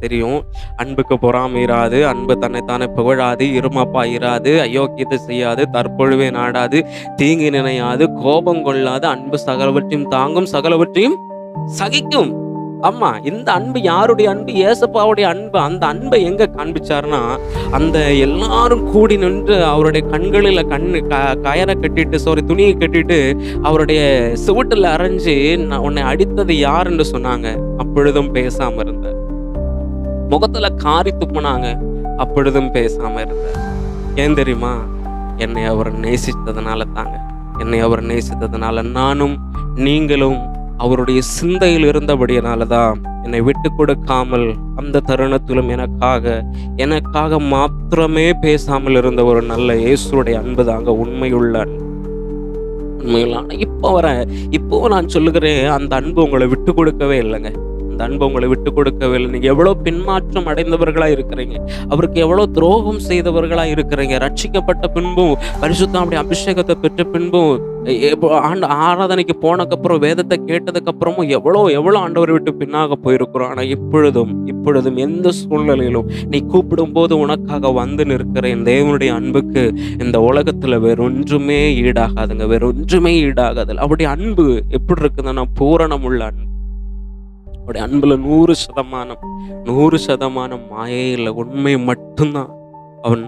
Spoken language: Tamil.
தெரியும். அன்புக்கு பொறாமை இராது, அன்பு தன்னைத்தானே புகழாது, இருமாப்பா இராது, அயோக்கியத்தை செய்யாது, தற்பொழுவே நாடாது, தீங்கு நினையாது, கோபம் கொள்ளாது, அன்பு சகலவற்றையும் தாங்கும், சகலவற்றையும் சகிக்கும். ஆமா, இந்த அன்பு யாருடைய அன்பு? ஏசப்பாவுடைய அன்பு. அந்த அன்பை எங்க காண்பிச்சாருன்னா, அந்த எல்லாரும் கூடி நின்று அவருடைய கண்களில் கயரை கட்டிட்டு துணியை கட்டிட்டு அவருடைய சுவட்டில் அரைஞ்சு, நான் உன்னை அடித்தது யார் என்று சொன்னாங்க. அப்பொழுதும் பேசாம இருந்தார். முகத்துல காரி துப்புனாங்க. அப்பொழுதும் பேசாம இருந்தார். ஏன் தெரியுமா? என்னை அவர் நேசித்ததுனால தாங்க. என்னை அவர் நேசித்ததுனால நானும் நீங்களும் அவருடைய சிந்தையில் இருந்தபடியினாலதான் என்னை விட்டு கொடுக்காமல் அந்த தருணத்திலும் எனக்காக மாத்திரமே பேசாமல் இருந்த ஒரு நல்ல இயேசுடைய அன்பு தாங்க உண்மையுள்ள இப்போ நான் சொல்லுகிறேன், அந்த அன்பு உங்களை விட்டு கொடுக்கவே இல்லைங்க. அந்த அன்பு உங்களை விட்டு கொடுக்கவே இல்லை. நீங்க எவ்வளவு பின்மாற்றம் அடைந்தவர்களா இருக்கிறீங்க, அவருக்கு எவ்வளவு துரோகம் செய்தவர்களா இருக்கிறீங்க. ரட்சிக்கப்பட்ட பின்பும், பரிசுத்தாவுடைய அபிஷேகத்தை பெற்ற பின்பும், ஆராதனைக்கு போனதுக்கப்புறம், வேதத்தை கேட்டதுக்கு அப்புறமும் எவ்வளோ ஆண்டவரை விட்டு பின்னாக போயிருக்கிறோம். ஆனா இப்பொழுதும் எந்த சூழ்நிலையிலும் நீ கூப்பிடும் போது உனக்காக வந்து நிற்கிற என் தேவனுடைய அன்புக்கு இந்த உலகத்துல வேறொன்றுமே ஈடாகாதுங்க. வேறொன்றுமே ஈடாகாது. அவருடைய அன்பு எப்படி இருக்குதுன்னா பூரணம் உள்ள அன்பு. அவருடைய அன்புல 100% மாயே இல்லை. உண்மை மட்டும்தான்.